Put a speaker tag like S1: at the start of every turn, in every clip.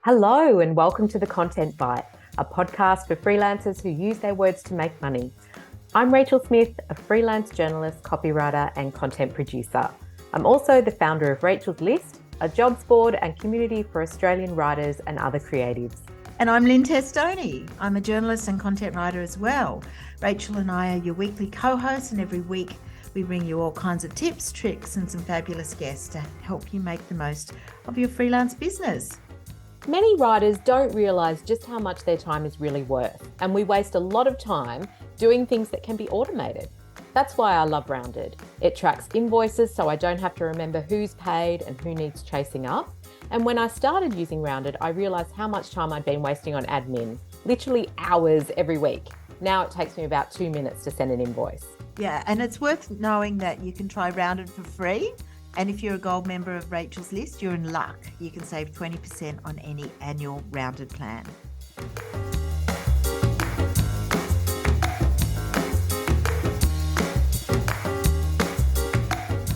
S1: Hello and welcome to The Content Bite, a podcast for freelancers who use their words to make money. I'm Rachel Smith, a freelance journalist, copywriter and content producer. I'm also the founder of Rachel's List, a jobs board and community for Australian writers and other creatives.
S2: And I'm Lynne Testoni. I'm a journalist and content writer as well. Rachel and I are your weekly co-hosts, and every week we bring you all kinds of tips, tricks and some fabulous guests to help you make the most of your freelance business.
S1: Many writers don't realise just how much their time is really worth, and we waste a lot of time doing things that can be automated. That's why I love Rounded. It tracks invoices so I don't have to remember who's paid and who needs chasing up. And when I started using Rounded, I realised how much time I'd been wasting on admin, literally hours every week. Now it takes me about 2 minutes to send an invoice.
S2: Yeah, and it's worth knowing that you can try Rounded for free. And if you're a gold member of Rachel's List, you're in luck. You can save 20% on any annual Rounded plan.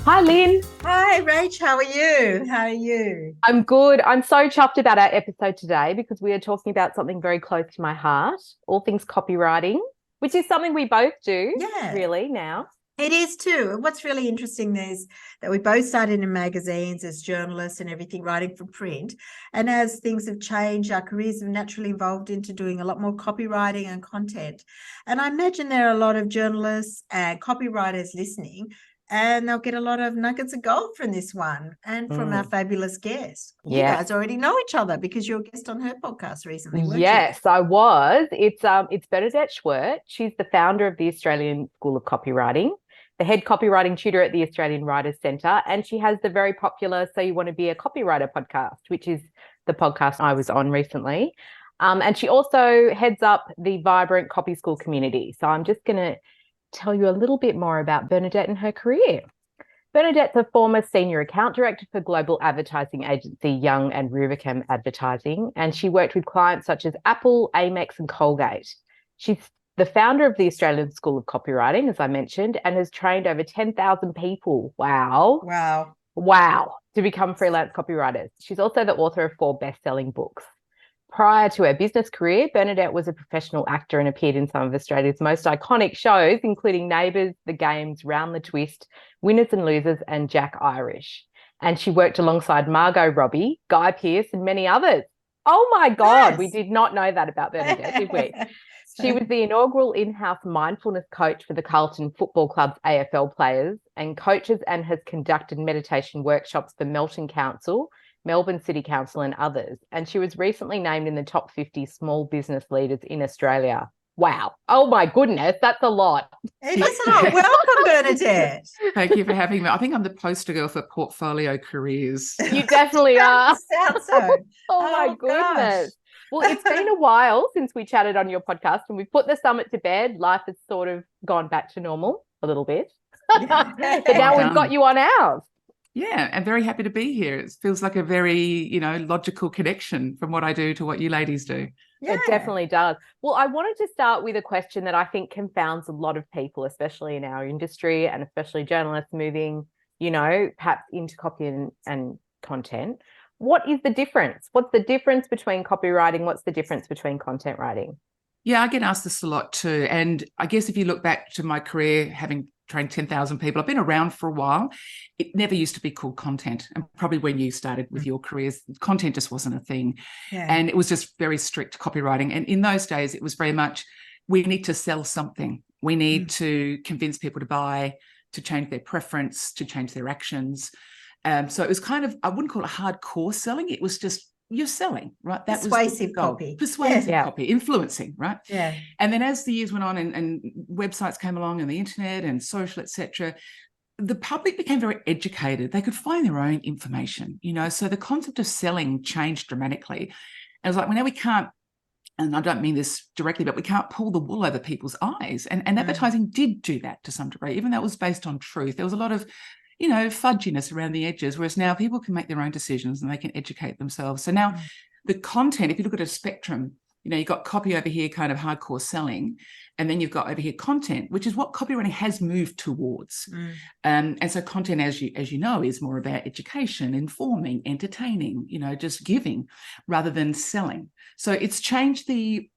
S1: Hi, Lynne.
S2: Hi, Rach. How are you?
S1: I'm good. I'm so chuffed about our episode today because we are talking about something very close to my heart, all things copywriting, which is something we both do, really, now.
S2: It is too. And what's really interesting is that we both started in magazines as journalists and everything, writing for print. And as things have changed, our careers have naturally evolved into doing a lot more copywriting and content. And I imagine there are a lot of journalists and copywriters listening, and they'll get a lot of nuggets of gold from this one and from our fabulous guest. You guys already know each other because you're a guest on her podcast recently, weren't
S1: Yes, I was. It's Bernadette Schwerdt. She's the founder of the Australian School of Copywriting, the head copywriting tutor at the Australian Writers Centre, and she has the very popular So You Want to Be a Copywriter podcast, which is the podcast I was on recently. And she also heads up the vibrant Copy School community. So I'm just going to tell you a little bit more about Bernadette and her career. Bernadette's a former senior account director for global advertising agency Young and Rubicam Advertising, and she worked with clients such as Apple, Amex and Colgate. She's the founder of the Australian School of Copywriting, as I mentioned, and has trained over 10,000 people. Wow. To become freelance copywriters. She's also the author of 4 best-selling books. Prior to her business career, Bernadette was a professional actor and appeared in some of Australia's most iconic shows, including Neighbours, The Games, Round the Twist, Winners and Losers, and Jack Irish. And she worked alongside Margot Robbie, Guy Pearce, and many others. Oh my God, We did not know that about Bernadette, did we? She was the inaugural in-house mindfulness coach for the Carlton Football Club's AFL players and coaches, and has conducted meditation workshops for Melton Council, Melbourne City Council and others. And she was recently named in the top 50 small business leaders in Australia. Wow. Oh my goodness, that's a lot.
S2: It is a lot. Welcome, Bernadette.
S3: Thank you for having me. I think I'm the poster girl for portfolio careers.
S1: You definitely are.
S2: Sounds so.
S1: Oh my goodness. Gosh. Well, it's been a while since we chatted on your podcast, and we've put the summit to bed. Life has sort of gone back to normal a little bit. But now we've got you on ours.
S3: Yeah, I'm very happy to be here. It feels like a very, logical connection from what I do to what you ladies do.
S1: Yeah. It definitely does. Well, I wanted to start with a question that I think confounds a lot of people, especially in our industry and especially journalists moving, perhaps into copy and content. What is the difference? What's the difference between copywriting? What's the difference between content writing?
S3: Yeah, I get asked this a lot too. And I guess if you look back to my career, having trained 10,000 people, I've been around for a while. It never used to be called content. And probably when you started with your careers, content just wasn't a thing. Yeah. And it was just very strict copywriting. And in those days, it was very much, we need to sell something. We need to convince people to buy, to change their preference, to change their actions. So it was kind of, I wouldn't call it hardcore selling. It was just, you're selling, right? That
S2: persuasive copy.
S3: Persuasive copy, influencing, right?
S2: Yeah.
S3: And then as the years went on and websites came along and the internet and social, etc., the public became very educated. They could find their own information, so the concept of selling changed dramatically. And it was like, well, now we can't, and I don't mean this directly, but we can't pull the wool over people's eyes. And advertising did do that to some degree, even though it was based on truth. There was a lot of fudginess around the edges, whereas now people can make their own decisions and they can educate themselves. So now the content, if you look at a spectrum, You know, you've got copy over here, kind of hardcore selling, and then you've got over here content, which is what copywriting has moved towards. And so content, as you know, is more about education, informing, entertaining, you know, just giving rather than selling. So it's changed the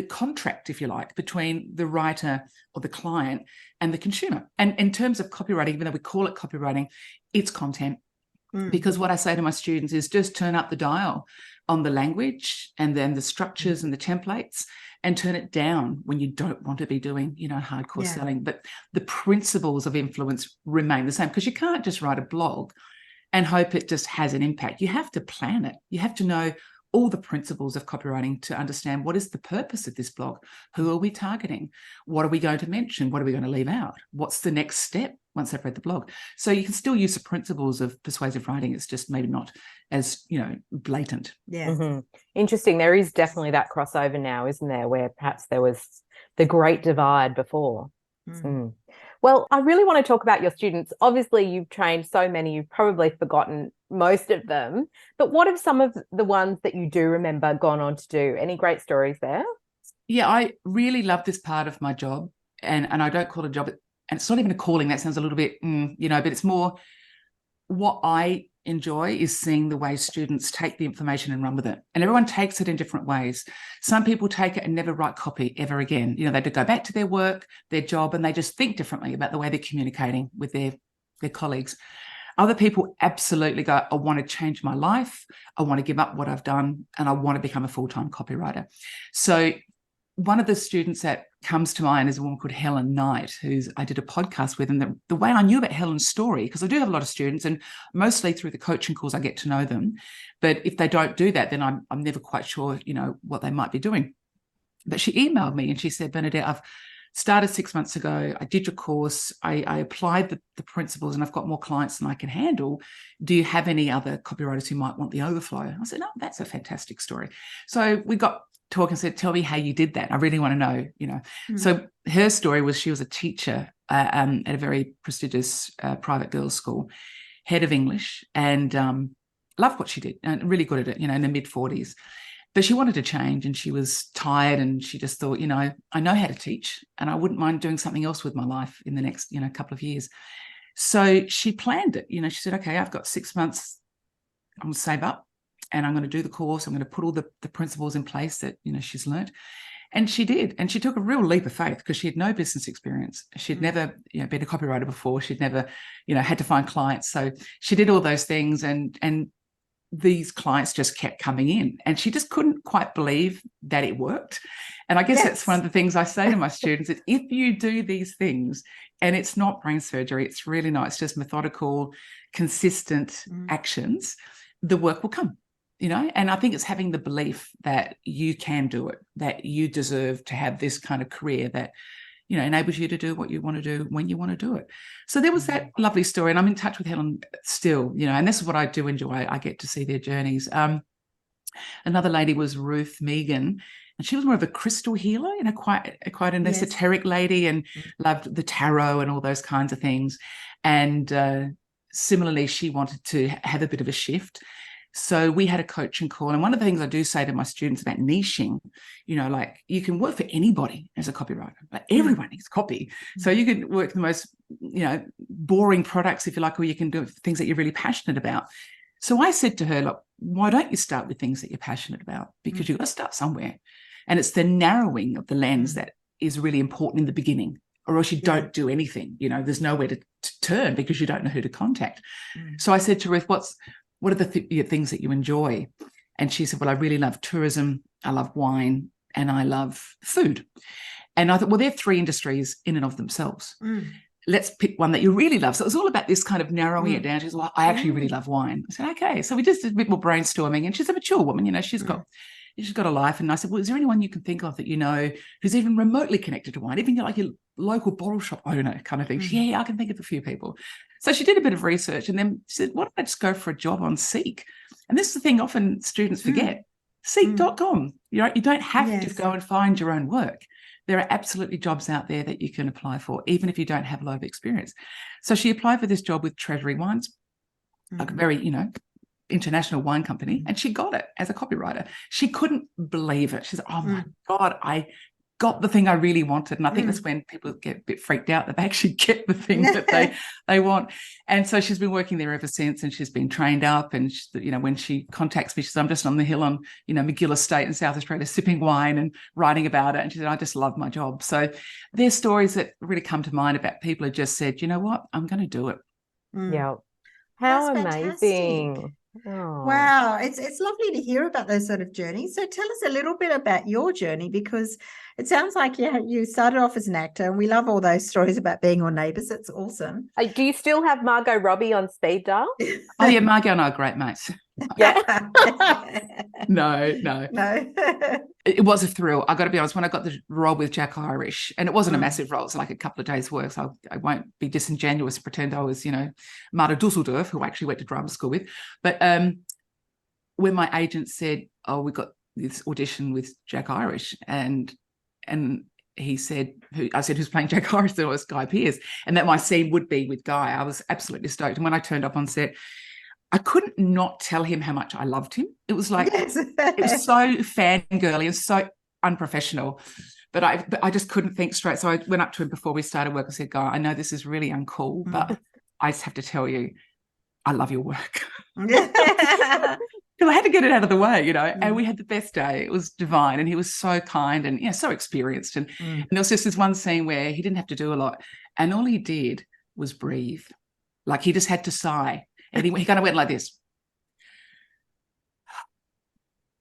S3: contract, if you like, between the writer or the client and the consumer. And in terms of copywriting, even though we call it copywriting, it's content. Because what I say to my students is just turn up the dial on the language and then the structures and the templates, and turn it down when you don't want to be doing, you know, hardcore selling. But the principles of influence remain the same, because you can't just write a blog and hope it just has an impact. You have to plan it. You have to know all the principles of copywriting to understand what is the purpose of this blog. Who are we targeting? What are we going to mention? What are we going to leave out? What's the next step once they've read the blog? So you can still use the principles of persuasive writing. It's just maybe not as, you know, blatant.
S2: Yeah.
S1: Interesting. There is definitely that crossover now, isn't there, where perhaps there was the great divide before. Well, I really want to talk about your students. Obviously, you've trained so many, you've probably forgotten most of them, but what have some of the ones that you do remember gone on to do? Any great stories there?
S3: Yeah, I really love this part of my job, and I don't call it a job, and it's not even a calling. That sounds a little bit, you know, but it's more what I enjoy is seeing the way students take the information and run with it. And everyone takes it in different ways. Some people take it and never write copy ever again. You know, they go back to their work, their job, and they just think differently about the way they're communicating with their colleagues. Other people absolutely go, I want to change my life. I want to give up what I've done, and I want to become a full-time copywriter. So one of the students that comes to mind is a woman called Helen Knight, who's I did a podcast with. And the way I knew about Helen's story, because I do have a lot of students, and mostly through the coaching calls I get to know them. But if they don't do that, then I'm never quite sure, you know, what they might be doing. But she emailed me and she said, Bernadette, I've started 6 months ago. I did your course. I applied the principles, and I've got more clients than I can handle. Do you have any other copywriters who might want the overflow? I said, no, that's a fantastic story. So we got talk and said, tell me how you did that. I really want to know, you know. So her story was she was a teacher at a very prestigious private girls' school, head of English, and loved what she did and really good at it, you know, in the mid-40s. But she wanted to change, and she was tired, and she just thought, you know, I know how to teach, and I wouldn't mind doing something else with my life in the next, you know, couple of years. So she planned it. You know, she said, okay, I've got 6 months. I'm going to save up, and I'm going to do the course. I'm going to put all the principles in place that, you know, she's learned. And she did. And she took a real leap of faith, because she had no business experience. She'd never, you know, been a copywriter before. She'd never, you know, had to find clients. So she did all those things, and these clients just kept coming in, and she just couldn't quite believe that it worked. And I guess that's one of the things I say to my students is, if you do these things, and it's not brain surgery, it's really not, it's just methodical, consistent actions, the work will come. You know, and I think it's having the belief that you can do it, that you deserve to have this kind of career that, you know, enables you to do what you want to do when you want to do it. So there was that lovely story, and I'm in touch with Helen still, you know, and this is what I do enjoy. I get to see their journeys. Another lady was Ruth Megan, and she was more of a crystal healer, you know, quite an esoteric lady, and loved the tarot and all those kinds of things. And similarly, she wanted to have a bit of a shift. So we had a coaching call. And one of the things I do say to my students about niching, you know, like, you can work for anybody as a copywriter. Like, everyone needs copy. So you can work the most, you know, boring products, if you like, or you can do things that you're really passionate about. So I said to her, look, why don't you start with things that you're passionate about? Because you've got to start somewhere. And it's the narrowing of the lens that is really important in the beginning, or else you don't do anything. You know, there's nowhere to turn, because you don't know who to contact. So I said to Ruth, what are the things that you enjoy? And she said, well, I really love tourism, I love wine, and I love food. And I thought, well, they're three industries in and of themselves. Let's pick one that you really love. So it was all about this kind of narrowing it down. She said, well, I actually really love wine. I said, okay. So we just did a bit more brainstorming, and she's a mature woman, you know, she's got a life. And I said, well, is there anyone you can think of that you know who's even remotely connected to wine, even like your local bottle shop owner kind of thing? She, yeah, I can think of a few people. So she did a bit of research, and then she said, why don't I just go for a job on Seek? And this is the thing often students forget. Seek.com. You know, you don't have to go and find your own work. There are absolutely jobs out there that you can apply for, even if you don't have a lot of experience. So she applied for this job with Treasury Wines, like a very, you know, international wine company, and she got it as a copywriter. She couldn't believe it. She's like, oh my God, I got the thing I really wanted. And I think that's when people get a bit freaked out that they actually get the thing that they want. And so she's been working there ever since, and she's been trained up. And she, you know, when she contacts me, she says, I'm just on the hill on, you know, McGill Estate in South Australia, sipping wine and writing about it. And she said, I just love my job. So there's stories that really come to mind about people who just said, you know what, I'm going to do it.
S1: Yeah. How
S2: That's
S1: amazing.
S2: fantastic.
S1: Oh.
S2: Wow, it's lovely to hear about those sort of journeys. So tell us a little bit about your journey, because it sounds like you started off as an actor, and we love all those stories about being on Neighbours. It's awesome.
S1: Do you still have Margot Robbie on speed dial?
S3: Oh yeah, Margot and I are great mates.
S1: Yeah.
S3: No.
S2: No.
S3: It was a thrill. I got to be honest, when I got the role with Jack Irish, and it wasn't a massive role, it's like a couple of days' work, so I won't be disingenuous and pretend I was, you know, Marta Dusseldorf, who I actually went to drama school with. But when my agent said, oh, we got this audition with Jack Irish, and he said, I said, who's playing Jack Irish? There was Guy Pearce, and that my scene would be with Guy. I was absolutely stoked. And when I turned up on set, I couldn't not tell him how much I loved him. It was like, it was so fangirly and so unprofessional, but I just couldn't think straight. So I went up to him before we started work and said, Guy, I know this is really uncool, but I just have to tell you, I love your work. Because I had to get it out of the way, you know, and we had the best day. It was divine, and he was so kind and, you know, so experienced. And there was just this one scene where he didn't have to do a lot, and all he did was breathe. Like, he just had to sigh. And he kind of went like this.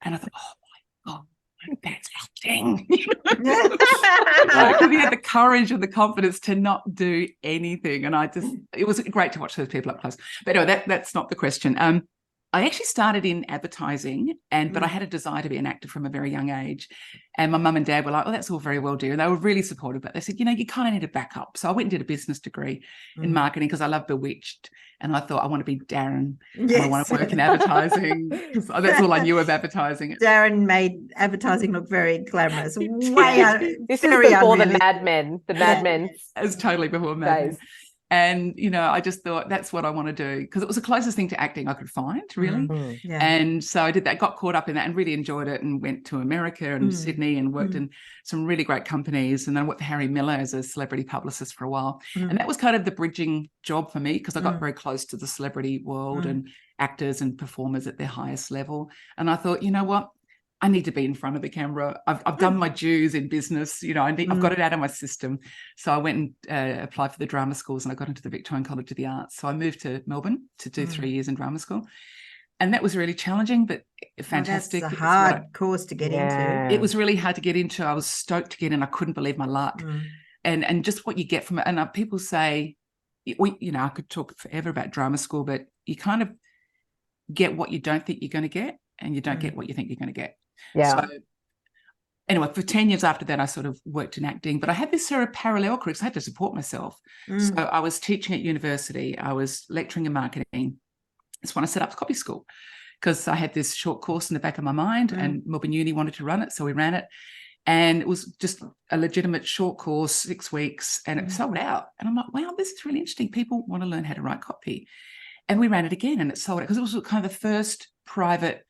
S3: And I thought, oh my God, that's acting. Because he had the courage and the confidence to not do anything. And it was great to watch those people up close. But anyway, that's not the question. I actually started in advertising, but I had a desire to be an actor from a very young age. And my mum and dad were like, oh, that's all very well, dear. And they were really supportive, but they said, you know, you kind of need a backup. So I went and did a business degree in marketing because I love Bewitched. And I thought, I want to be Darren. And I want to work in advertising. That's all I knew of advertising.
S2: Darren made advertising look very glamorous. Way out.
S1: This is before the Mad Men. The Mad Men.
S3: It was totally before Mad Men. And, you know, I just thought that's what I want to do, because it was the closest thing to acting I could find, really. And so I did that, got caught up in that and really enjoyed it, and went to America and Sydney and worked in some really great companies. And then I worked for Harry Miller as a celebrity publicist for a while. And that was kind of the bridging job for me, because I got very close to the celebrity world and actors and performers at their highest level. And I thought, you know what? I need to be in front of the camera. I've done my dues in business, you know, I've got it out of my system. So I went and applied for the drama schools, and I got into the Victorian College of the Arts. So I moved to Melbourne to do 3 years in drama school. And that was really challenging, but fantastic.
S2: That's a hard course to get into.
S3: It was really hard to get into. I was stoked to get in. I couldn't believe my luck. And just what you get from it. And people say, you know, I could talk forever about drama school, but you kind of get what you don't think you're going to get, and you don't get what you think you're going to get.
S1: Yeah.
S3: So anyway, for 10 years after that, I sort of worked in acting, but I had this sort of parallel career because I had to support myself. So I was teaching at university. I was lecturing in marketing. That's when I set up Copy School, because I had this short course in the back of my mind, and Melbourne Uni wanted to run it. So we ran it, and it was just a legitimate short course, 6 weeks, and it sold out. And I'm like, wow, this is really interesting. People want to learn how to write copy. And we ran it again, and it sold out, because it was kind of the first private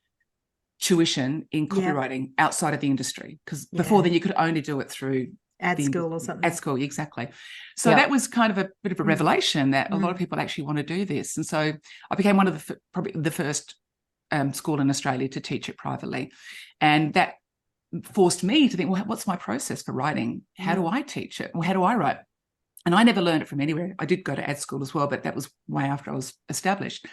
S3: tuition in copywriting outside of the industry, because before then you could only do it through
S2: ad school or something.
S3: Ad school, exactly. So that was kind of a bit of a revelation that a lot of people actually want to do this. And so I became one of probably the first school in Australia to teach it privately. And that forced me to think, well, what's my process for writing? How do I teach it? Well, how do I write? And I never learned it from anywhere. I did go to ad school as well, but that was way after I was established.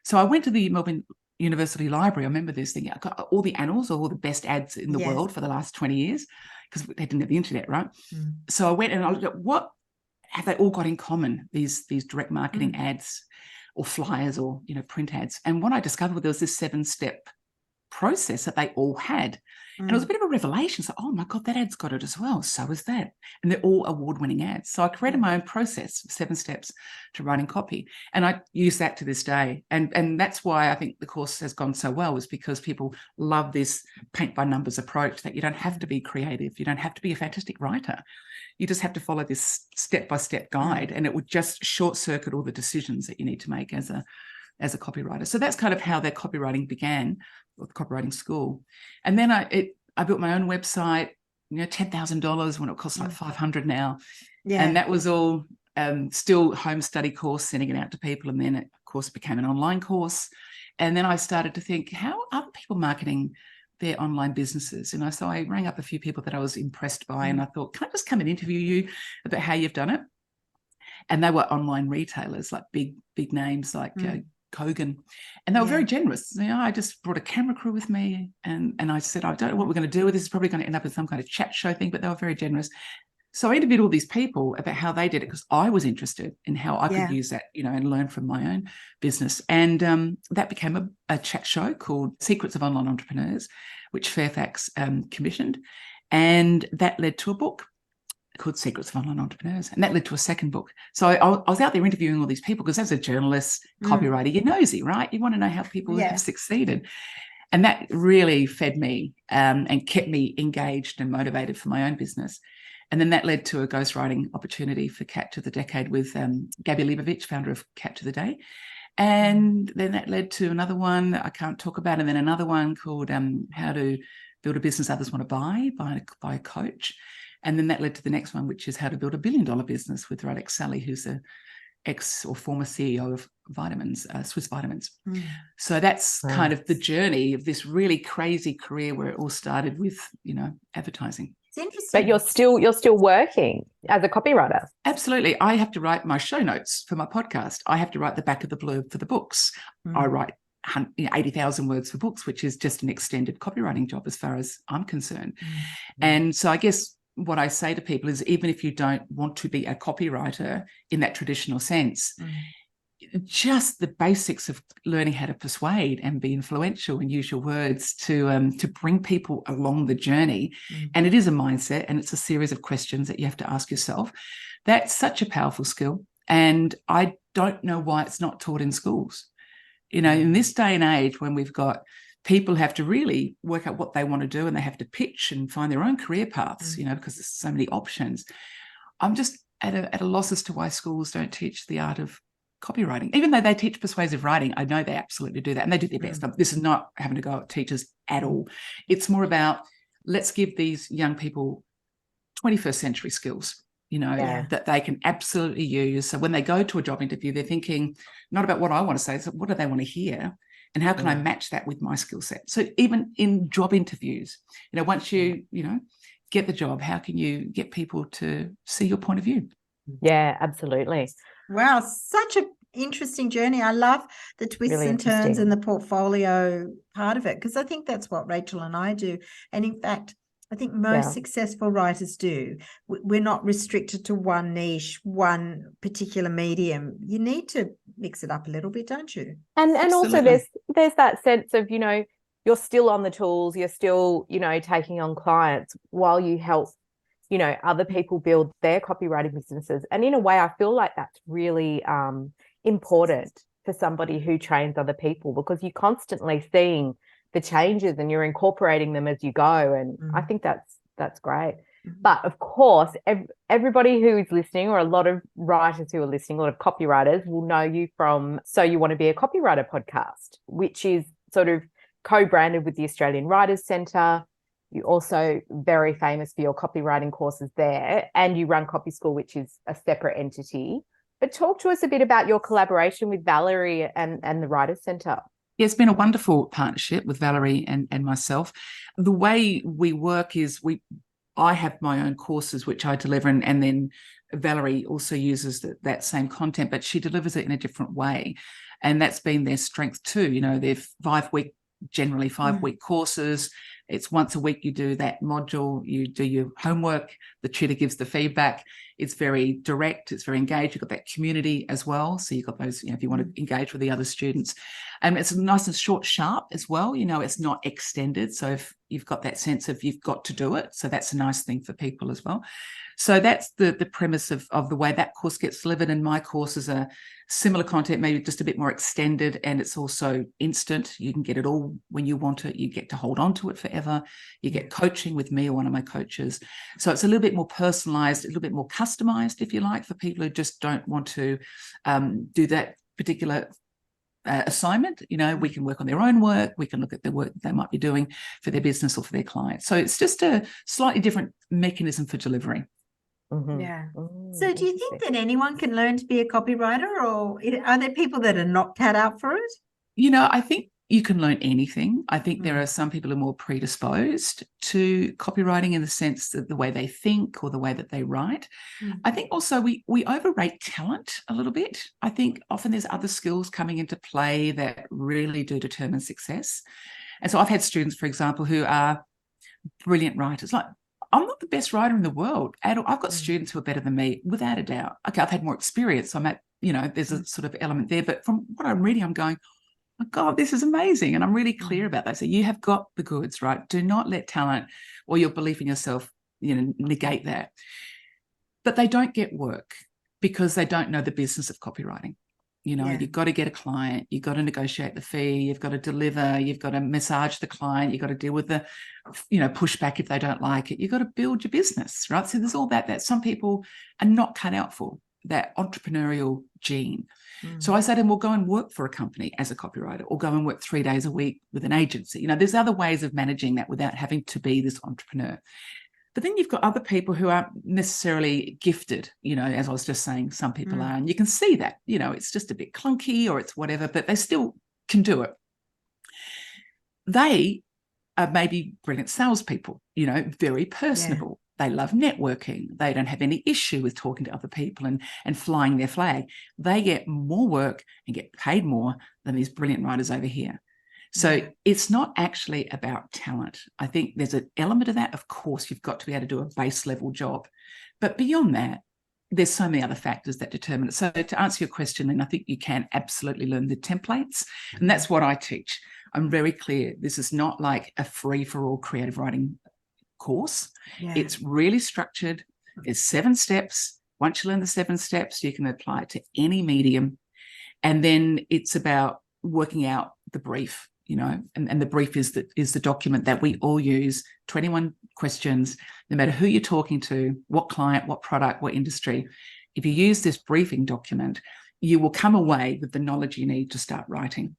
S3: So I went to the Melbourne University Library. I remember this thing. I got all the annals, all the best ads in the world for the last 20 years, because they didn't have the internet, right? So I went and I looked at what have they all got in common, these direct marketing ads or flyers or, you know, print ads. And what I discovered, there was this 7-step process that they all had. And it was a bit of a revelation. So, oh my God, that ad's got it as well. So is that. And they're all award-winning ads. So I created my own process, 7 steps to writing copy. And I use that to this day. And that's why I think the course has gone so well, is because people love this paint by numbers approach, that you don't have to be creative. You don't have to be a fantastic writer. You just have to follow this step-by-step guide, and it would just short circuit all the decisions that you need to make as a as a copywriter. So that's kind of how their copywriting began, or the copywriting school. And then I built my own website, $10,000 when it costs like $500 now.
S2: Yeah.
S3: And that was all still home study course, sending it out to people. And then it, of course, became an online course. And then I started to think, how are people marketing their online businesses? And so I rang up a few people that I was impressed by, and I thought, can I just come and interview you about how you've done it? And they were online retailers, like big names like Kogan, and they were very generous. I just brought a camera crew with me, and I said, I don't know what we're going to do with this. It's probably going to end up with some kind of chat show thing, but they were very generous. So I interviewed all these people about how they did it, because I was interested in how I could use that, and learn from my own business. And that became a chat show called Secrets of Online Entrepreneurs, which Fairfax commissioned. And that led to a book called Secrets of Online Entrepreneurs. And that led to a second book. So I was out there interviewing all these people, because as a journalist, copywriter, you're nosy, right? You want to know how people have succeeded. And that really fed me and kept me engaged and motivated for my own business. And then that led to a ghostwriting opportunity for Cat of the Decade with Gabby Leibovich, founder of Cat of the Day. And then that led to another one I can't talk about, and then another one called How to Build a Business Others Want to Buy by a Coach. And then that led to the next one, which is How to Build a $1 billion Business with Rolex Sally, who's a ex or former CEO of Vitamins, Swiss Vitamins. So that's kind of the journey of this really crazy career, where it all started with, advertising.
S2: It's interesting.
S1: But you're still working as a copywriter.
S3: Absolutely. I have to write my show notes for my podcast. I have to write the back of the blurb for the books. I write 80,000 words for books, which is just an extended copywriting job as far as I'm concerned. And so I guess what I say to people is, even if you don't want to be a copywriter in that traditional sense, just the basics of learning how to persuade and be influential and use your words to bring people along the journey. And it is a mindset, and it's a series of questions that you have to ask yourself. That's such a powerful skill. And I don't know why it's not taught in schools. In this day and age, when we've got people have to really work out what they want to do, and they have to pitch and find their own career paths, because there's so many options. I'm just at a loss as to why schools don't teach the art of copywriting, even though they teach persuasive writing. I know they absolutely do that, and they do their best. This is not having to go at teachers at all. It's more about, let's give these young people 21st century skills, that they can absolutely use. So when they go to a job interview, they're thinking not about what I want to say, so what do they want to hear? And how can I match that with my skill set? So even in job interviews, once you, get the job, how can you get people to see your point of view?
S1: Yeah, absolutely.
S2: Wow, such an interesting journey. I love the twists and turns in the portfolio part of it, because I think that's what Rachel and I do. And in fact, I think most successful writers do. We're not restricted to one niche, one particular medium. You need to mix it up a little bit, don't you?
S1: And also there's that sense of, you're still on the tools, you're still, taking on clients while you help, other people build their copywriting businesses. And in a way, I feel like that's really important for somebody who trains other people, because you're constantly seeing the changes and you're incorporating them as you go. And I think that's great. But of course, everybody who is listening, or a lot of writers who are listening, a lot of copywriters will know you from So You Want to Be a Copywriter podcast, which is sort of co-branded with the Australian Writers Centre. You're also very famous for your copywriting courses there, and you run Copy School, which is a separate entity. But talk to us a bit about your collaboration with Valerie and the Writers Centre.
S3: Yeah, it's been a wonderful partnership with Valerie and myself. The way we work is I have my own courses which I deliver, and then Valerie also uses that same content, but she delivers it in a different way. And that's been their strength too. They're 5-week, generally 5-week courses. It's once a week you do that module, you do your homework, the tutor gives the feedback. It's very direct, it's very engaged. You've got that community as well. So you've got those, if you want to engage with the other students. And it's nice and short, sharp as well. It's not extended. So if you've got that sense of you've got to do it. So that's a nice thing for people as well. So that's the premise of the way that course gets delivered. And my courses are similar content, maybe just a bit more extended, and it's also instant. You can get it all when you want it. You get to hold on to it forever. You get coaching with me or one of my coaches. So it's a little bit more personalized, a little bit more customized, if you like, for people who just don't want to do that particular assignment. You know, we can work on their own work. We can look at the work they might be doing for their business or for their clients. So it's just a slightly different mechanism for delivery.
S2: Yeah. So do you think that anyone can learn to be a copywriter, or are there people that are not cut out for it?
S3: You know, I think you can learn anything. I think there are some people who are more predisposed to copywriting in the sense that the way they think or the way that they write. I think also we overrate talent a little bit. I think often there's other skills coming into play that really do determine success. And so I've had students, for example, who are brilliant writers. Like, I'm not the best writer in the world at all. I've got students who are better than me, without a doubt. Okay, I've had more experience. So I'm at, you know, there's a sort of element there. But from what I'm reading, I'm going, oh God, this is amazing. And I'm really clear about that. So you have got the goods, right? Do not let talent or your belief in yourself, you know, negate that. But they don't get work because they don't know the business of copywriting. You know, you've got to get a client, you've got to negotiate the fee, you've got to deliver, you've got to massage the client, you've got to deal with the, you know, pushback if they don't like it. You've got to build your business, right? So there's all that some people are not cut out for, that entrepreneurial gene. So I say to them, well, go and work for a company as a copywriter, or go and work 3 days a week with an agency. You know, there's other ways of managing that without having to be this entrepreneur. But then you've got other people who aren't necessarily gifted, you know, as I was just saying, some people are, and you can see that, you know, it's just a bit clunky or it's whatever, but they still can do it. They are maybe brilliant salespeople, you know, very personable. They love networking. They don't have any issue with talking to other people and flying their flag. They get more work and get paid more than these brilliant writers over here. So it's not actually about talent. I think there's an element of that. Of course, you've got to be able to do a base level job. But beyond that, there's so many other factors that determine it. So to answer your question, then I think you can absolutely learn the templates. And that's what I teach. I'm very clear. This is not like a free-for-all creative writing course. It's really structured. There's 7 steps. Once you learn the 7 steps, you can apply it to any medium. And then it's about working out the brief. You know, and the brief is the document that we all use, 21 questions, no matter who you're talking to, what client, what product, what industry. If you use this briefing document, you will come away with the knowledge you need to start writing.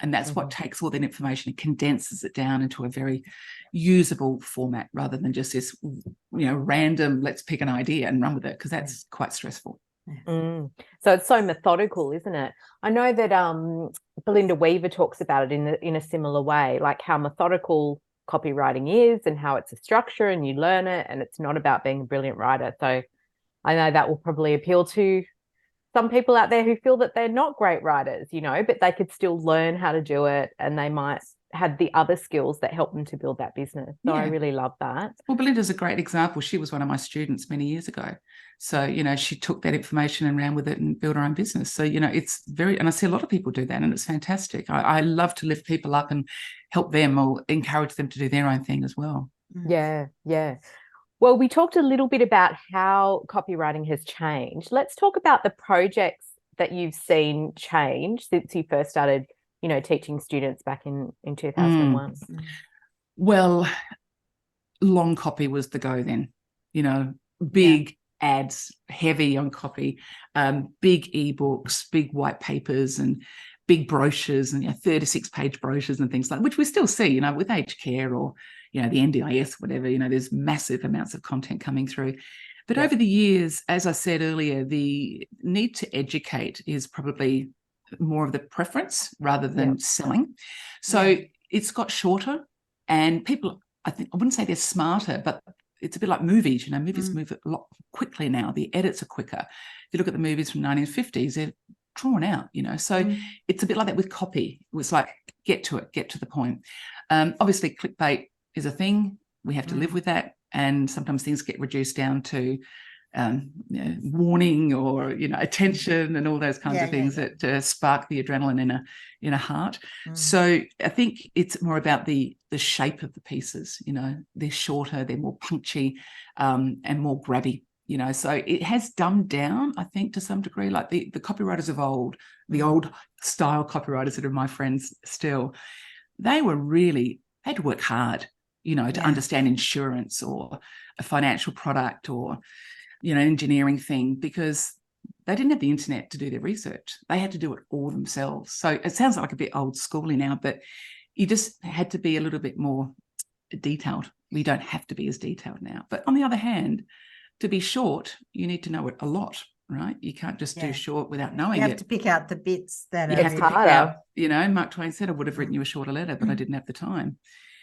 S3: And that's what takes all that information and condenses it down into a very usable format rather than just this, you know, random, let's pick an idea and run with it, because that's quite stressful.
S1: So it's so methodical, isn't it? I know that Belinda Weaver talks about it in a similar way, like how methodical copywriting is and how it's a structure and you learn it, and it's not about being a brilliant writer. So I know that will probably appeal to some people out there who feel that they're not great writers, you know, but they could still learn how to do it, and they might have the other skills that help them to build that business. So I really love that.
S3: Well, Belinda's a great example. She was one of my students many years ago. So, you know, she took that information and ran with it and built her own business. So, you know, it's very, and I see a lot of people do that, and it's fantastic. I love to lift people up and help them or encourage them to do their own thing as well.
S1: Yeah. Well, we talked a little bit about how copywriting has changed. Let's talk about the projects that you've seen change since you first started, you know, teaching students back in 2001.
S3: Well, long copy was the go then, you know, big ads, heavy on copy, big ebooks, big white papers and big brochures and 36-page brochures and things like, which we still see, you know, with aged care or, you know, the NDIS, whatever, you know, there's massive amounts of content coming through. But over the years, as I said earlier, the need to educate is probably more of the preference rather than selling. So it's got shorter, and people, I wouldn't say they're smarter, but it's a bit like movies, you know, movies move a lot quickly now. The edits are quicker. If you look at the movies from the 1950s, they're drawn out, you know. So it's a bit like that with copy. It was like, get to it, get to the point. Obviously, clickbait is a thing. We have to live with that. And sometimes things get reduced down to warning or, you know, attention and all those kinds of things that spark the adrenaline in a heart. So I think it's more about the shape of the pieces, you know. They're shorter, they're more punchy, and more grabby, you know. So it has dumbed down, I think, to some degree. Like the copywriters of old, the old style copywriters that are my friends still, they had to work hard, you know, to understand insurance or a financial product or, you know, engineering thing, because They didn't have the internet to do their research. They had to do it all themselves. So it sounds like a bit old schooly now, but you just had to be a little bit more detailed. We don't have to be as detailed now. But on the other hand, to be short, you need to know it a lot, right? You can't just do short without knowing it.
S2: You have to pick out the bits that
S3: you
S2: are
S3: have to pick out, you know, Mark Twain said, I would have written you a shorter letter, but I didn't have the time.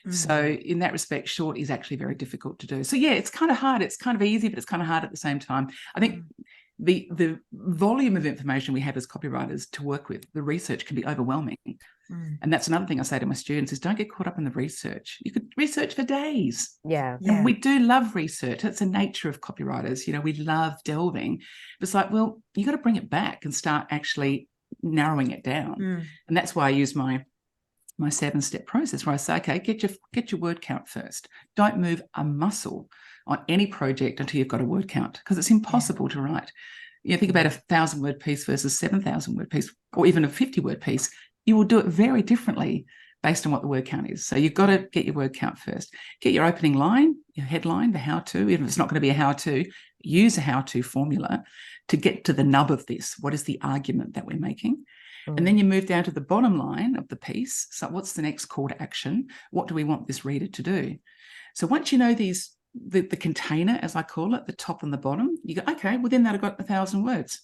S3: So in that respect, short is actually very difficult to do. So yeah, it's kind of hard. It's kind of easy, but it's kind of hard at the same time. I think the volume of information we have as copywriters to work with, the research can be overwhelming. And that's another thing I say to my students is don't get caught up in the research. You could research for days. And we do love research. That's the nature of copywriters. You know, we love delving. It's like, well, you got to bring it back and start actually narrowing it down. And that's why I use my 7-step process where I say, okay, get your word count first. Don't move a muscle on any project until you've got a word count, because it's impossible to write. You know, think about a 1,000-word piece versus 7,000-word piece, or even a 50-word piece. You will do it very differently based on what the word count is. So you've got to get your word count first. Get your opening line, your headline, the how-to. Even if it's not going to be a how-to, use a how-to formula to get to the nub of this. What is the argument that we're making? And then you move down to the bottom line of the piece. So what's the next call to action? What do we want this reader to do? So once you know these, the container, as I call it, the top and the bottom, you go, okay, well, then that I've got 1,000 words.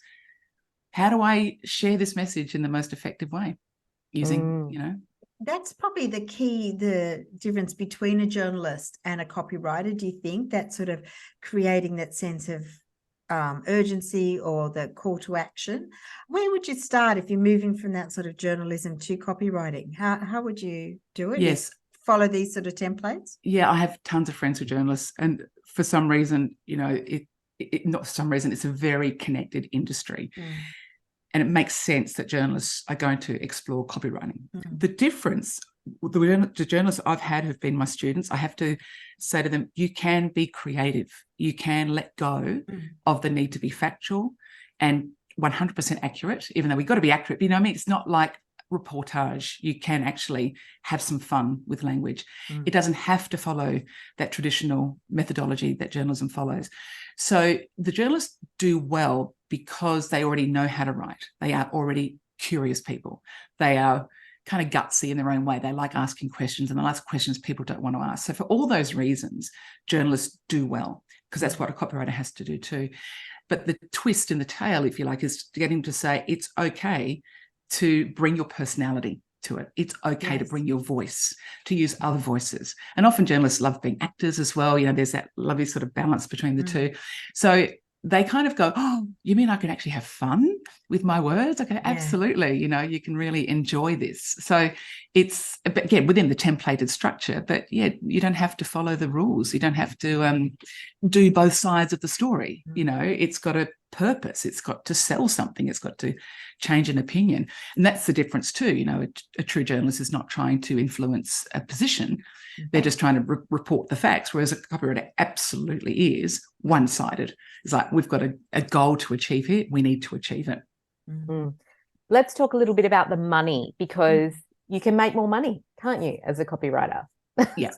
S3: How do I share this message in the most effective way? Using, you know.
S2: That's probably the key, the difference between a journalist and a copywriter. Do you think that sort of creating that sense of urgency or the call to action? Where would you start if you're moving from that sort of journalism to copywriting? How would you do it?
S3: Yes.
S2: Follow these sort of templates?
S3: Yeah, I have tons of friends who are journalists, and for some reason, you know, not for some reason, it's a very connected industry. And it makes sense that journalists are going to explore copywriting. The difference, the journalists I've had who've been my students, I have to say to them, you can be creative. You can let go of the need to be factual and 100% accurate, even though we've got to be accurate. But, you know what I mean? It's not like reportage. You can actually have some fun with language. It doesn't have to follow that traditional methodology that journalism follows. So the journalists do well because they already know how to write. They are already curious people. They are kind of gutsy in their own way. They like asking questions, and they'll ask questions people don't want to ask. So for all those reasons, journalists do well, because that's what a copywriter has to do too. But the twist in the tail, if you like, is to get him to say it's okay to bring your personality to it. It's okay to bring your voice, to use other voices. And often journalists love being actors as well. You know, there's that lovely sort of balance between the two. So they kind of go, oh, you mean I can actually have fun with my words? Okay, absolutely. You know, you can really enjoy this. So it's, again, within the templated structure, but yeah, you don't have to follow the rules. You don't have to do both sides of the story. You know, it's got a purpose. It's got to sell something. It's got to change an opinion. And that's the difference too. You know, a true journalist is not trying to influence a position. They're just trying to report the facts, whereas a copywriter absolutely is one-sided. It's like, we've got a goal to achieve here. We need to achieve it.
S1: Let's talk a little bit about the money, because you can make more money, can't you, as a copywriter?
S3: Yeah.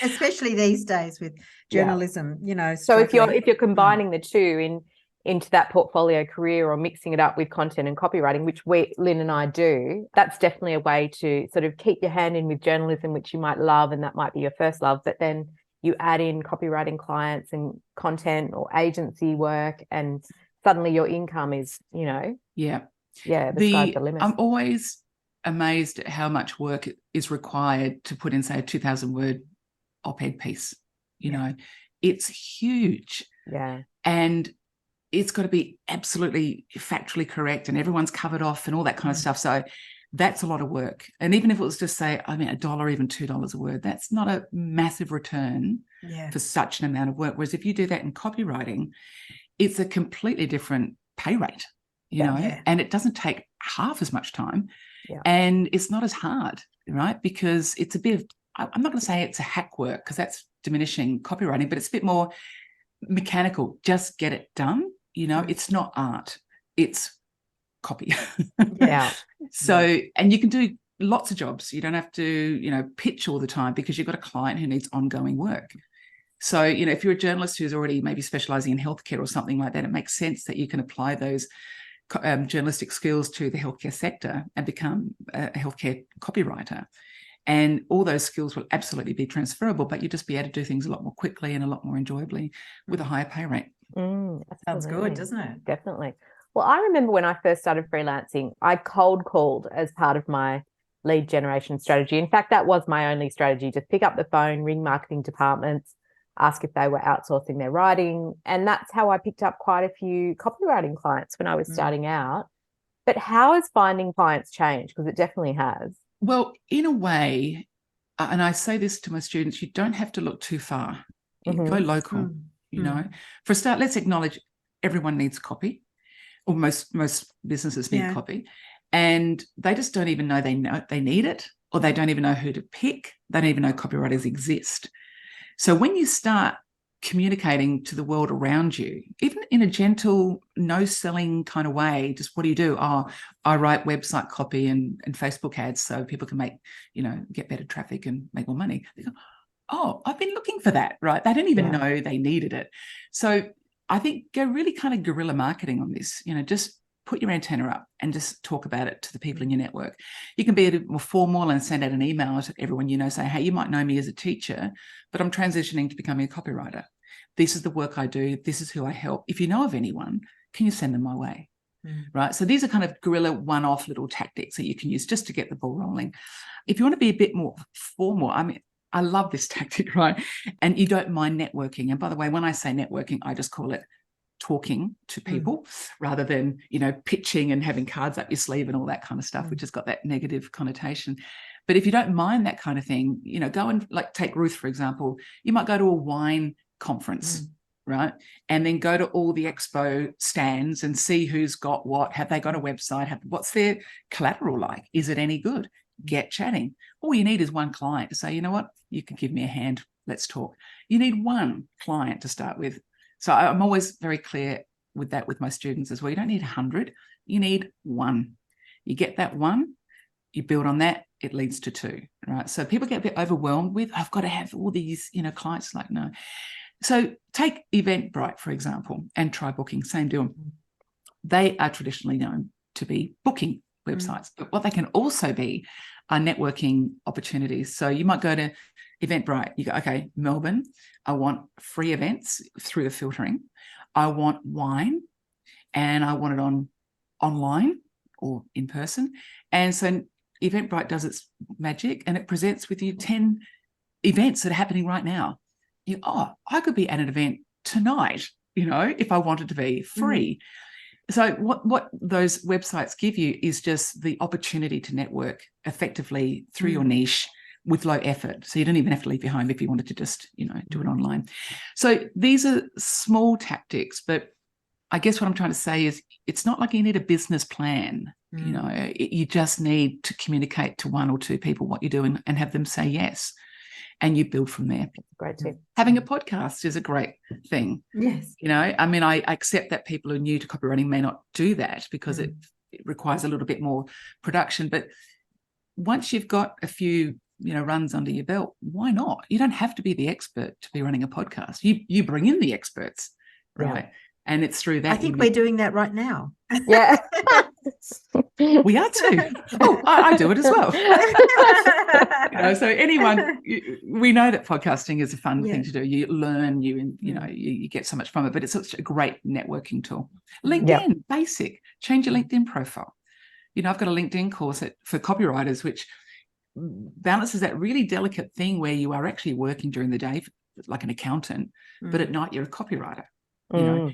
S2: Especially these days with journalism, you know.
S1: So if you're combining the two into that portfolio career, or mixing it up with content and copywriting, which Lynne and I do, that's definitely a way to sort of keep your hand in with journalism, which you might love, and that might be your first love, but then you add in copywriting clients and content or agency work, and suddenly your income is, you know. The sky's the limit.
S3: I'm always amazed at how much work is required to put in, say, a 2,000-word op-ed piece. You know, it's huge. And it's got to be absolutely factually correct, and everyone's covered off and all that kind of stuff. So that's a lot of work. And even if it was just, say, I mean, $1, even $2 a word, that's not a massive return for such an amount of work. Whereas if you do that in copywriting, it's a completely different pay rate, you know, and it doesn't take half as much time, and it's not as hard, right? Because it's a bit of, I'm not going to say it's a hack work, because that's diminishing copywriting, but it's a bit more mechanical. Just get it done. You know, it's not art, it's copy. So, and you can do lots of jobs. You don't have to, you know, pitch all the time, because you've got a client who needs ongoing work. So, if you're a journalist who's already maybe specializing in healthcare or something like that, it makes sense that you can apply those journalistic skills to the healthcare sector and become a healthcare copywriter. And all those skills will absolutely be transferable, but you just be able to do things a lot more quickly and a lot more enjoyably with a higher pay rate.
S2: Sounds good, doesn't it?
S1: Definitely. Well, I remember when I first started freelancing, I cold called as part of my lead generation strategy. In fact, that was my only strategy. Just pick up the phone, ring marketing departments, ask if they were outsourcing their writing. And that's how I picked up quite a few copywriting clients when I was starting out. But how has finding clients changed? Because it definitely has.
S3: Well, in a way, and I say this to my students, you don't have to look too far. Go local, For a start, let's acknowledge everyone needs copy, or most businesses need copy. And they just don't even know they need it, or they don't even know who to pick. They don't even know copywriters exist. So when you start communicating to the world around you, even in a gentle, no-selling kind of way, just what do you do? Oh, I write website copy and Facebook ads so people can make, get better traffic and make more money. They go, oh, I've been looking for that, right? They don't even know they needed it. So I think go really kind of guerrilla marketing on this, just put your antenna up and just talk about it to the people in your network. You can be a bit more formal and send out an email to everyone say, hey, you might know me as a teacher, but I'm transitioning to becoming a copywriter. This is the work I do. This is who I help. If you know of anyone, can you send them my way? Right? So these are kind of guerrilla one-off little tactics that you can use just to get the ball rolling. If you want to be a bit more formal, I love this tactic, right? And you don't mind networking. And by the way, when I say networking, I just call it talking to people rather than, pitching and having cards up your sleeve and all that kind of stuff, which has got that negative connotation. But if you don't mind that kind of thing, go and take Ruth, for example, you might go to a wine conference, right? And then go to all the expo stands and see who's got what. Have they got a website? What's their collateral like? Is it any good? Get chatting. All you need is one client to say, you know what, you can give me a hand. Let's talk. You need one client to start with. So I'm always very clear with that with my students as well. You don't need 100. You need one. You get that one, you build on that, it leads to two, right? So people get a bit overwhelmed with, I've got to have all these, clients. Like, no. So take Eventbrite, for example, and Try Booking, same deal. They are traditionally known to be booking websites, but what they can also be are networking opportunities. So you might go to Eventbrite, you go, okay, Melbourne, I want free events through the filtering. I want wine and I want it online or in person. And so Eventbrite does its magic and it presents with you 10 events that are happening right now. I could be at an event tonight, if I wanted to be free. So what those websites give you is just the opportunity to network effectively through your niche with low effort. So you don't even have to leave your home if you wanted to just, do it online. So these are small tactics, but I guess what I'm trying to say is it's not like you need a business plan. You just need to communicate to one or two people what you're doing and have them say yes. And you build from there.
S1: Great tip.
S3: Having a podcast is a great thing.
S2: Yes.
S3: I accept that people who are new to copywriting may not do that because it requires a little bit more production. But once you've got a few, runs under your belt, why not? You don't have to be the expert to be running a podcast. You bring in the experts, right? Yeah. And it's through that.
S2: I think we're doing that right now.
S1: Yeah.
S3: We are too. Oh, I do it as well. So anyone, we know that podcasting is a fun thing to do. You learn, you get so much from it, but it's such a great networking tool. LinkedIn, basic. Change your LinkedIn profile. I've got a LinkedIn course for copywriters, which balances that really delicate thing where you are actually working during the day like an accountant, but at night you're a copywriter.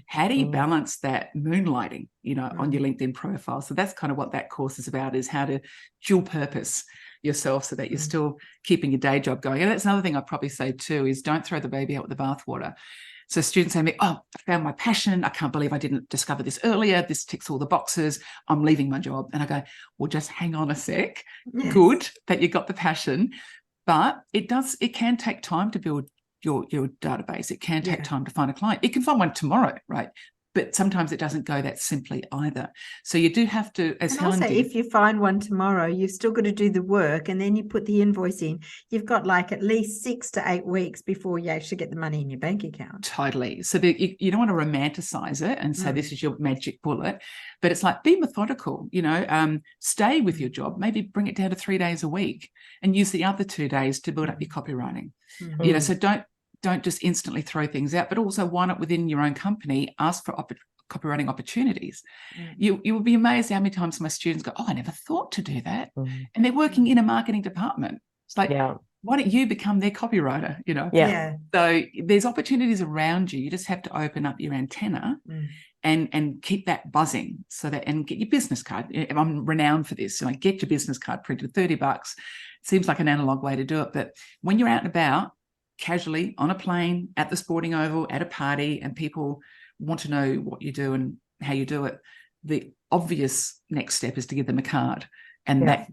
S3: How do you balance that moonlighting, on your LinkedIn profile? So that's kind of what that course is about, is how to dual purpose yourself so that you're still keeping your day job going. And that's another thing I'd probably say too, is don't throw the baby out with the bathwater. So students say to me, I found my passion. I can't believe I didn't discover this earlier. This ticks all the boxes. I'm leaving my job. And I go, well, just hang on a sec. Yes. Good that you got the passion, but it can take time to build your database. It can take time to find a client. You can find one tomorrow, right? But sometimes it doesn't go that simply either. So you do have to, as
S2: And
S3: Helen
S2: also,
S3: did.
S2: if you find one tomorrow, you've still got to do the work, and then you put the invoice in. You've got like at least 6 to 8 weeks before you actually get the money in your bank account.
S3: Totally. So you don't want to romanticize it and say this is your magic bullet, but it's like, be methodical, stay with your job, maybe bring it down to 3 days a week and use the other 2 days to build up your copywriting. So don't just instantly throw things out, but also why not within your own company, ask for copywriting opportunities. You will be amazed how many times my students go, oh, I never thought to do that. And they're working in a marketing department. It's like, why don't you become their copywriter? So there's opportunities around you. You just have to open up your antenna and keep that buzzing and get your business card. I'm renowned for this. Get your business card printed, $30. Seems like an analog way to do it. But when you're out and about, casually on a plane, at the sporting oval, at a party, and people want to know what you do and how you do it, the obvious next step is to give them a card. And that,